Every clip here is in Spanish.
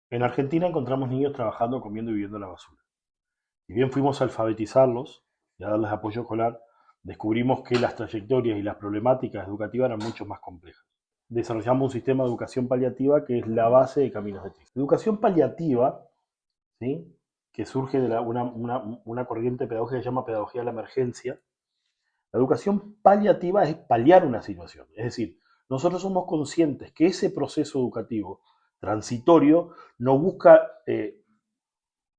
En Argentina encontramos niños trabajando, comiendo y viviendo en la basura. Si bien fuimos a alfabetizarlos y a darles apoyo escolar, descubrimos que las trayectorias y las problemáticas educativas eran mucho más complejas. Desarrollamos un sistema de educación paliativa que es la base de Caminos de Tiza. Educación paliativa, ¿sí?, que surge de una corriente pedagógica que se llama pedagogía de la emergencia. La educación paliativa es paliar una situación, es decir, nosotros somos conscientes que ese proceso educativo transitorio no busca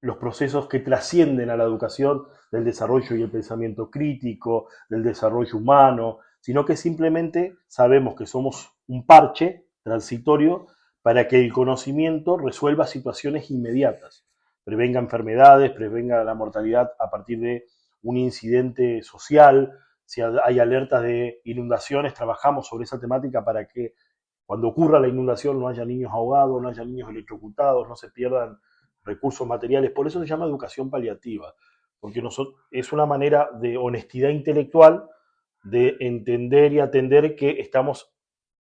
los procesos que trascienden a la educación del desarrollo y el pensamiento crítico, del desarrollo humano, sino que simplemente sabemos que somos un parche transitorio para que el conocimiento resuelva situaciones inmediatas, prevenga enfermedades, prevenga la mortalidad a partir de un incidente social. Si hay alertas de inundaciones, trabajamos sobre esa temática para que cuando ocurra la inundación no haya niños ahogados, no haya niños electrocutados, no se pierdan recursos materiales. Por eso se llama educación paliativa, porque es una manera de honestidad intelectual de entender y atender que estamos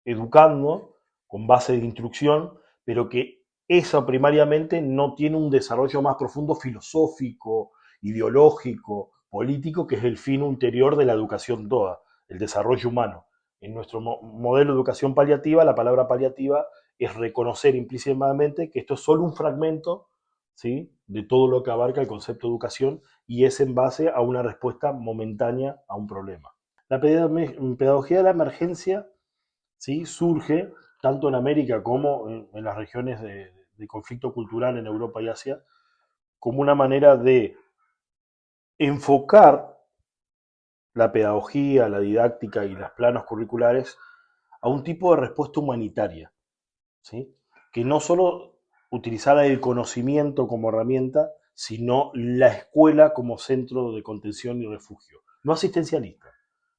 educando con base de instrucción, pero que eso primariamente no tiene un desarrollo más profundo filosófico, ideológico, político, que es el fin ulterior de la educación toda, el desarrollo humano. En nuestro modelo de educación paliativa, la palabra paliativa es reconocer implícitamente que esto es solo un fragmento, ¿sí?, de todo lo que abarca el concepto de educación, y es en base a una respuesta momentánea a un problema. La pedagogía de la emergencia, ¿sí?, surge tanto en América como en las regiones de conflicto cultural en Europa y Asia, como una manera de enfocar la pedagogía, la didáctica y los planos curriculares a un tipo de respuesta humanitaria, ¿sí?, que no solo utilizara el conocimiento como herramienta, sino la escuela como centro de contención y refugio, no asistencialista,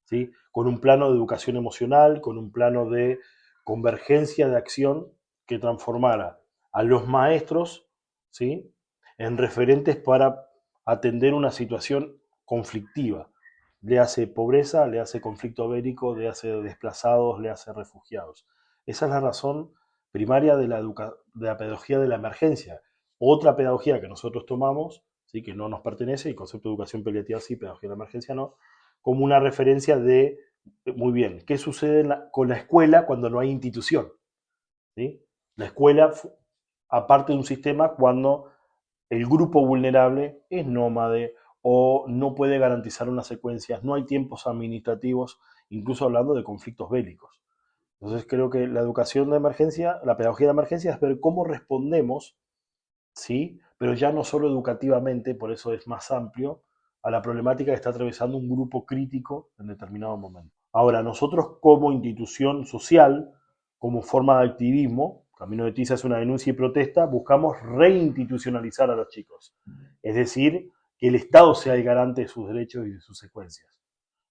¿sí?, con un plano de educación emocional, con un plano de convergencia de acción que transformara a los maestros, ¿sí?, en referentes para atender una situación conflictiva. Le hace pobreza, le hace conflicto bélico, le hace desplazados, le hace refugiados. Esa es la razón primaria de la pedagogía de la emergencia. Otra pedagogía que nosotros tomamos, ¿sí?, que no nos pertenece, el concepto de educación paliativa sí, pedagogía de la emergencia no, como una referencia de, muy bien, ¿qué sucede con la escuela cuando no hay institución? ¿Sí? La escuela, aparte de un sistema, cuando el grupo vulnerable es nómade o no puede garantizar unas secuencias, no hay tiempos administrativos, incluso hablando de conflictos bélicos. Entonces creo que la educación de emergencia, la pedagogía de emergencia es ver cómo respondemos, ¿sí?, pero ya no solo educativamente, por eso es más amplio, a la problemática que está atravesando un grupo crítico en determinado momento. Ahora, nosotros como institución social, como forma de activismo, Camino de Tiza es una denuncia y protesta, buscamos reinstitucionalizar a los chicos. Es decir, que el Estado sea el garante de sus derechos y de sus secuencias,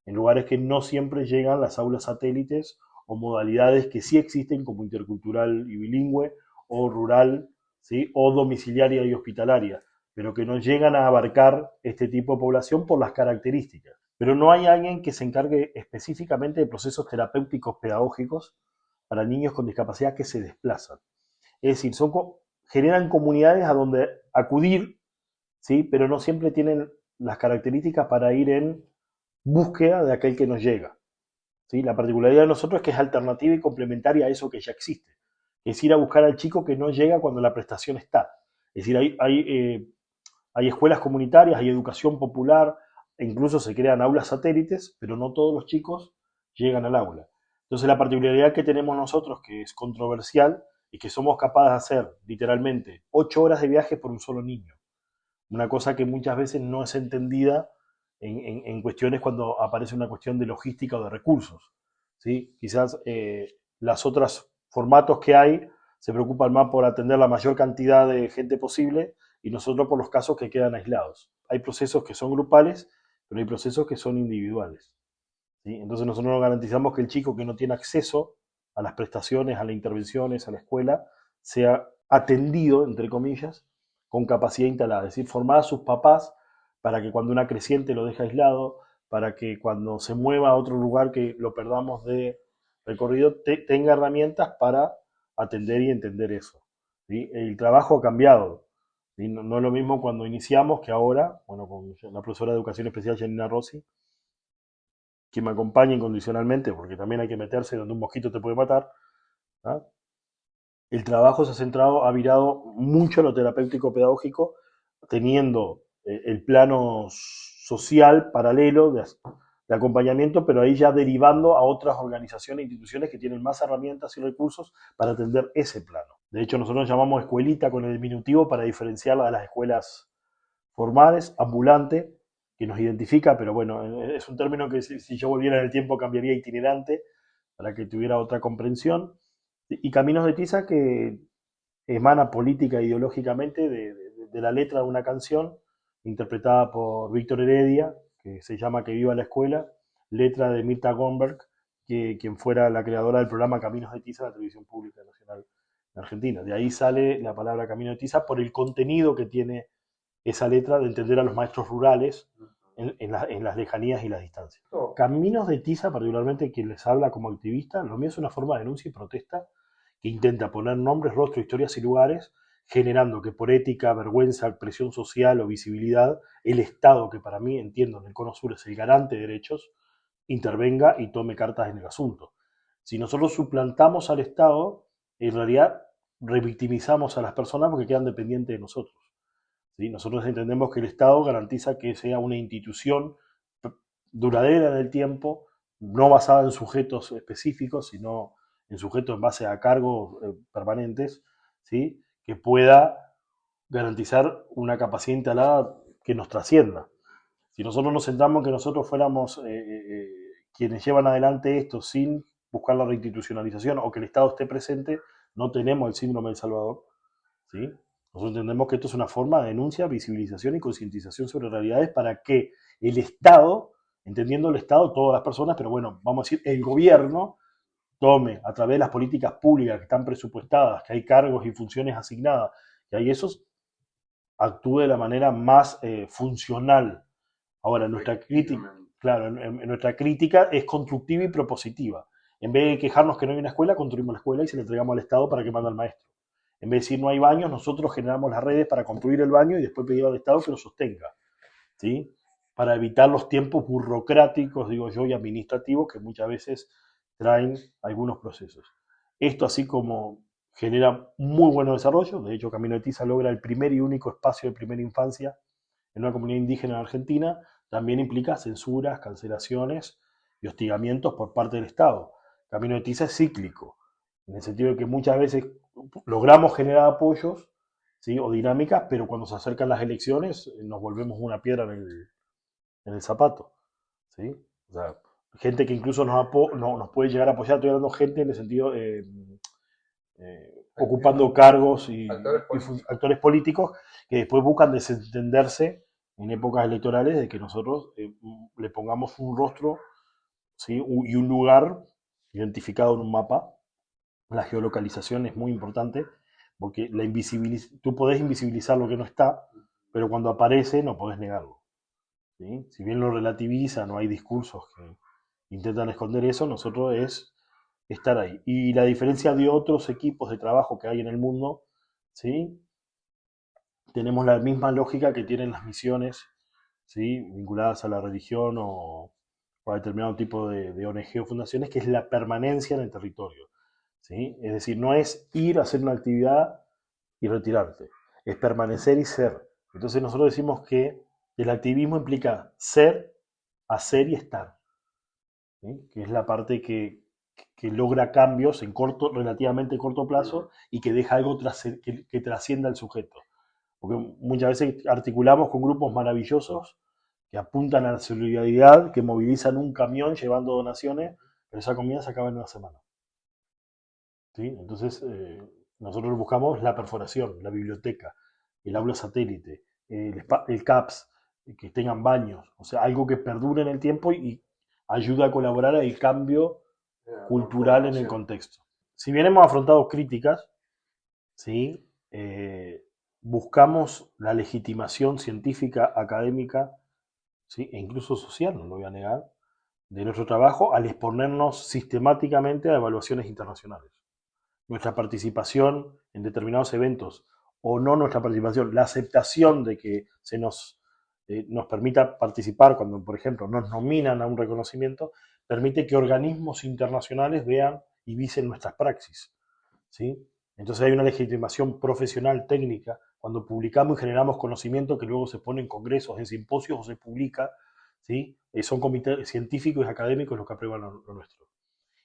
en lugares que no siempre llegan las aulas satélites o modalidades que sí existen como intercultural y bilingüe o rural, ¿sí?, o domiciliaria y hospitalaria, pero que no llegan a abarcar este tipo de población por las características. Pero no hay alguien que se encargue específicamente de procesos terapéuticos pedagógicos para niños con discapacidad que se desplazan. Es decir, generan comunidades a donde acudir, ¿sí?, pero no siempre tienen las características para ir en búsqueda de aquel que nos llega, ¿sí? La particularidad de nosotros es que es alternativa y complementaria a eso que ya existe. Es ir a buscar al chico que no llega cuando la prestación está. Es decir, hay escuelas comunitarias, hay educación popular, e incluso se crean aulas satélites, pero no todos los chicos llegan al aula. Entonces la particularidad que tenemos nosotros, que es controversial, es que somos capaces de hacer literalmente 8 horas de viaje por un solo niño. Una cosa que muchas veces no es entendida en cuestiones cuando aparece una cuestión de logística o de recursos, ¿sí? Quizás las otras formatos que hay se preocupan más por atender la mayor cantidad de gente posible y nosotros por los casos que quedan aislados. Hay procesos que son grupales, pero hay procesos que son individuales, ¿sí? Entonces nosotros nos garantizamos que el chico que no tiene acceso a las prestaciones, a las intervenciones, a la escuela, sea atendido, entre comillas, con capacidad instalada, es decir, formar a sus papás para que cuando una creciente lo deje aislado, para que cuando se mueva a otro lugar que lo perdamos de recorrido, tenga herramientas para atender y entender eso. ¿sí? El trabajo ha cambiado. ¿Sí? No, no es lo mismo cuando iniciamos que ahora, bueno, con la profesora de Educación Especial, Janina Rossi, que me acompaña incondicionalmente, porque también hay que meterse donde un mosquito te puede matar. ¿Ah? El trabajo se ha centrado, ha virado mucho a lo terapéutico pedagógico, teniendo el plano social paralelo de acompañamiento, pero ahí ya derivando a otras organizaciones e instituciones que tienen más herramientas y recursos para atender ese plano. De hecho, nosotros llamamos escuelita con el diminutivo para diferenciarla de las escuelas formales, ambulante, que nos identifica, pero bueno, es un término que si yo volviera en el tiempo cambiaría itinerante para que tuviera otra comprensión. Y Caminos de Tiza que emana política e ideológicamente de la letra de una canción interpretada por Víctor Heredia, que se llama Que viva la escuela, letra de Mirta Gomberg, quien fuera la creadora del programa Caminos de Tiza de la Televisión Pública Nacional de Argentina. De ahí sale la palabra Camino de Tiza por el contenido que tiene esa letra de entender a los maestros rurales en las lejanías y las distancias. Caminos de Tiza, particularmente quien les habla como activista, lo mío es una forma de denuncia y protesta que intenta poner nombres, rostros, historias y lugares, generando que por ética, vergüenza, presión social o visibilidad, el Estado, que para mí entiendo en el Cono Sur es el garante de derechos, intervenga y tome cartas en el asunto. Si nosotros suplantamos al Estado, en realidad revictimizamos a las personas porque quedan dependientes de nosotros. ¿Sí? Nosotros entendemos que el Estado garantiza que sea una institución duradera en el tiempo, no basada en sujetos específicos, sino en sujetos en base a cargos permanentes, ¿sí? Que pueda garantizar una capacidad instalada que nos trascienda. Si nosotros nos centramos en que nosotros fuéramos quienes llevan adelante esto sin buscar la reinstitucionalización o que el Estado esté presente, no tenemos el síndrome del Salvador, ¿sí? Nosotros entendemos que esto es una forma de denuncia, visibilización y concientización sobre realidades para que el Estado, entendiendo el Estado, todas las personas, pero bueno, vamos a decir, el gobierno tome a través de las políticas públicas que están presupuestadas, que hay cargos y funciones asignadas, que hay esos, actúe de la manera más funcional. Ahora, nuestra crítica, claro, nuestra crítica es constructiva y propositiva. En vez de quejarnos que no hay una escuela, construimos la escuela y se la entregamos al Estado para que mande al maestro. En vez de decir no hay baños, nosotros generamos las redes para construir el baño y después pedir al Estado que lo sostenga, ¿sí? Para evitar los tiempos burocráticos, digo yo, y administrativos que muchas veces traen algunos procesos. Esto así como genera muy buen desarrollo, de hecho Camino de Tiza logra el primer y único espacio de primera infancia en una comunidad indígena en Argentina, también implica censuras, cancelaciones y hostigamientos por parte del Estado. Camino de Tiza es cíclico, en el sentido de que muchas veces logramos generar apoyos, ¿sí? O dinámicas, pero cuando se acercan las elecciones nos volvemos una piedra en el zapato. ¿Sí? O sea, gente que incluso nos puede llegar a apoyar, estoy hablando de gente en el sentido ocupando cargos actores políticos que después buscan desentenderse en épocas electorales de que nosotros le pongamos un rostro, ¿sí? Y un lugar identificado en un mapa. La geolocalización es muy importante porque tú podés invisibilizar lo que no está, pero cuando aparece no podés negarlo. ¿Sí? Si bien lo relativizan, no hay discursos que intentan esconder eso, nosotros es estar ahí. Y la diferencia de otros equipos de trabajo que hay en el mundo, ¿sí? Tenemos la misma lógica que tienen las misiones, ¿sí? Vinculadas a la religión o a determinado tipo de ONG o fundaciones, que es la permanencia en el territorio. ¿Sí? Es decir, no es ir a hacer una actividad y retirarte, es permanecer y ser. Entonces nosotros decimos que el activismo implica ser, hacer y estar, ¿sí? Que es la parte que logra cambios en relativamente corto plazo y que deja algo que trascienda al sujeto. Porque muchas veces articulamos con grupos maravillosos que apuntan a la solidaridad, que movilizan un camión llevando donaciones, pero esa comida se acaba en una semana. ¿Sí? Entonces, nosotros buscamos la perforación, la biblioteca, el aula satélite, el CAPS, que tengan baños, o sea, algo que perdure en el tiempo y ayuda a colaborar al cambio cultural en el contexto. Si bien hemos afrontado críticas, ¿sí? Buscamos la legitimación científica, académica, ¿sí? E incluso social, no lo voy a negar, de nuestro trabajo al exponernos sistemáticamente a evaluaciones internacionales. nuestra participación en determinados eventos, o no nuestra participación, la aceptación de que nos permita participar cuando, por ejemplo, nos nominan a un reconocimiento, permite que organismos internacionales vean y visen nuestras praxis, ¿sí? Entonces hay una legitimación profesional, técnica, cuando publicamos y generamos conocimiento que luego se pone en congresos, en simposios o se publica, ¿sí? Son comités científicos y académicos los que aprueban lo nuestro.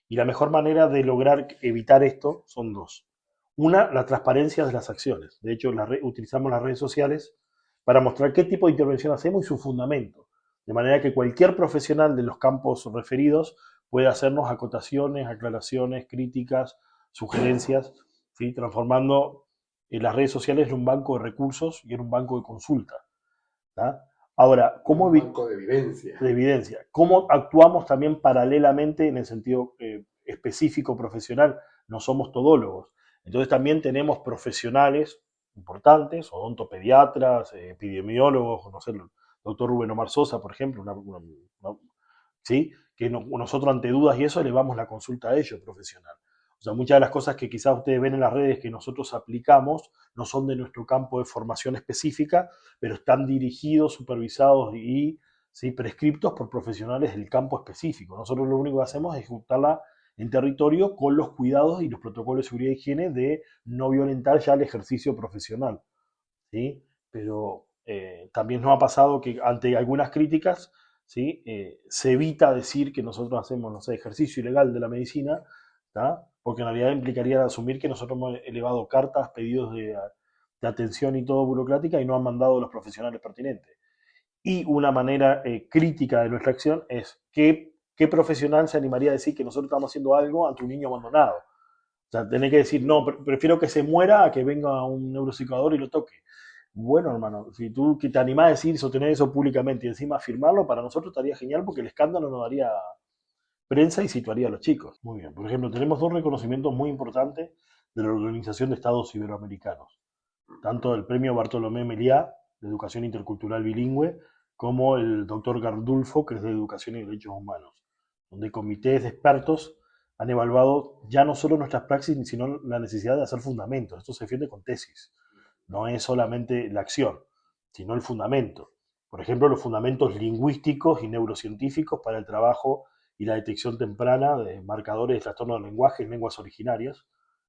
Y la mejor manera de lograr evitar esto son dos. Una, la transparencia de las acciones. De hecho, utilizamos las redes sociales para mostrar qué tipo de intervención hacemos y su fundamento. De manera que cualquier profesional de los campos referidos puede hacernos acotaciones, aclaraciones, críticas, sugerencias, ¿sí? Transformando las redes sociales en un banco de recursos y en un banco de consulta. ¿Tá? Ahora, ¿cómo Un banco de evidencia. de evidencia? ¿Cómo actuamos también paralelamente en el sentido específico profesional? No somos todólogos. Entonces también tenemos profesionales importantes, odontopediatras, epidemiólogos, no sé, el doctor Rubén Omar Sosa, por ejemplo, ¿sí? Que nosotros ante dudas y eso elevamos la consulta a ellos, profesional. O sea, muchas de las cosas que quizás ustedes ven en las redes que nosotros aplicamos no son de nuestro campo de formación específica, pero están dirigidos, supervisados y, ¿sí?, prescriptos por profesionales del campo específico. Nosotros lo único que hacemos es ejecutarla en territorio con los cuidados y los protocolos de seguridad y higiene de no violentar ya el ejercicio profesional, ¿sí? Pero también nos ha pasado que ante algunas críticas, ¿sí?, se evita decir que nosotros hacemos, no sé, ejercicio ilegal de la medicina, ¿tá? Porque en realidad implicaría asumir que nosotros hemos elevado cartas, pedidos de atención y todo burocrática y no han mandado los profesionales pertinentes. Y una manera crítica de nuestra acción es qué profesional se animaría a decir que nosotros estamos haciendo algo ante un niño abandonado. O sea, tener que decir, no, prefiero que se muera a que venga un neuropsicólogo y lo toque. Bueno, hermano, si tú que te animás a decir, sostener eso públicamente y encima firmarlo, para nosotros estaría genial porque el escándalo nos daría prensa y situaría a los chicos. Muy bien, por ejemplo, tenemos dos reconocimientos muy importantes de la Organización de Estados Iberoamericanos, tanto el premio Bartolomé Meliá de Educación Intercultural Bilingüe como el doctor Gardulfo, que es de Educación y Derechos Humanos, donde comités de expertos han evaluado ya no solo nuestras praxis, sino la necesidad de hacer fundamentos. Esto se defiende con tesis. No es solamente la acción, sino el fundamento. Por ejemplo, los fundamentos lingüísticos y neurocientíficos para el trabajo y la detección temprana de marcadores de trastorno del lenguaje en lenguas originarias.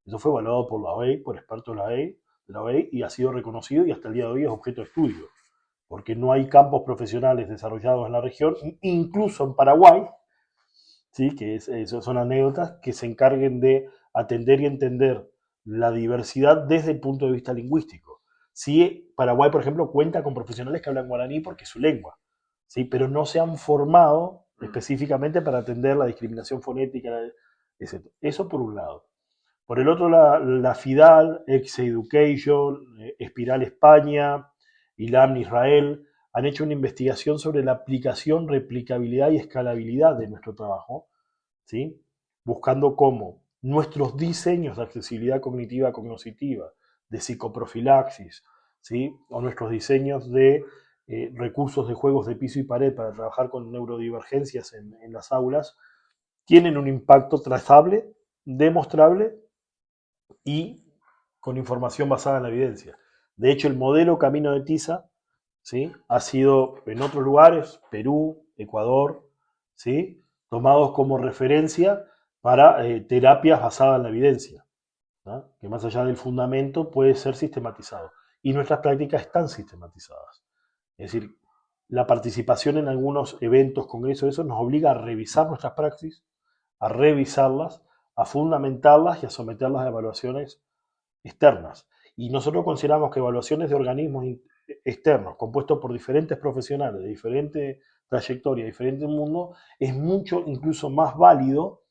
Eso fue evaluado por la OEI, por expertos de la OEI, y ha sido reconocido y hasta el día de hoy es objeto de estudio, porque no hay campos profesionales desarrollados en la región, incluso en Paraguay, ¿sí?, que son anécdotas, que se encarguen de atender y entender la diversidad desde el punto de vista lingüístico. Sí, Paraguay, por ejemplo, cuenta con profesionales que hablan guaraní porque es su lengua, ¿sí?, pero no se han formado específicamente para atender la discriminación fonética, etc. Eso por un lado. Por el otro, la FIDAL, Ex Education, Espiral España, ILAM Israel, han hecho una investigación sobre la aplicación, replicabilidad y escalabilidad de nuestro trabajo, ¿sí?, buscando cómo nuestros diseños de accesibilidad cognitiva cognoscitiva, de psicoprofilaxis, ¿sí?, o nuestros diseños de recursos de juegos de piso y pared para trabajar con neurodivergencias en las aulas, tienen un impacto trazable, demostrable y con información basada en la evidencia. De hecho, el modelo Camino de Tiza, ¿sí?, ha sido en otros lugares, Perú, Ecuador, ¿sí?, tomados como referencia para terapias basadas en la evidencia, ¿no?, que más allá del fundamento puede ser sistematizado. Y nuestras prácticas están sistematizadas. Es decir, la participación en algunos eventos, congresos, eso nos obliga a revisar nuestras praxis, a revisarlas, a fundamentarlas y a someterlas a evaluaciones externas. Y nosotros consideramos que evaluaciones de organismos externos, compuestos por diferentes profesionales, de diferente trayectoria, diferente mundo, es mucho incluso más válido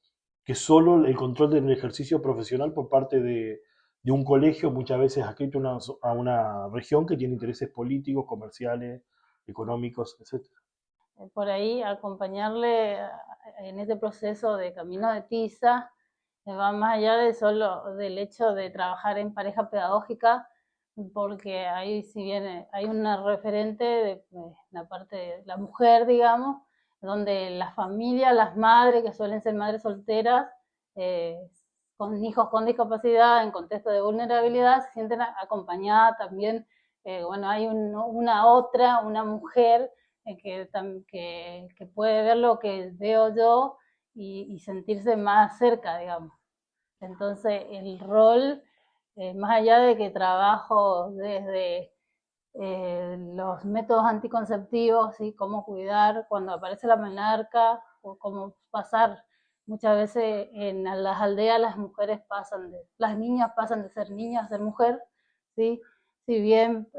que solo el control del ejercicio profesional por parte de un colegio, muchas veces adscrito a una región que tiene intereses políticos, comerciales, económicos, etc. Por ahí acompañarle en este proceso de Camino de Tiza va más allá de solo del hecho de trabajar en pareja pedagógica, porque ahí si bien hay una referente de la parte de la mujer, digamos, donde las familias, las madres que suelen ser madres solteras, con hijos con discapacidad en contexto de vulnerabilidad se sienten acompañadas también. Bueno, hay una mujer que puede ver lo que veo yo y sentirse más cerca, digamos. Entonces, el rol, más allá de que trabajo desde los métodos anticonceptivos, ¿sí? Cómo cuidar cuando aparece la menarca, o cómo pasar. Muchas veces en las aldeas las niñas pasan de ser niñas a ser mujer, ¿sí? Si bien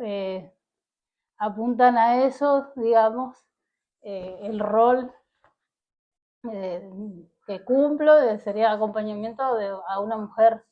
apuntan a eso, digamos, el rol que cumplo sería acompañamiento a una mujer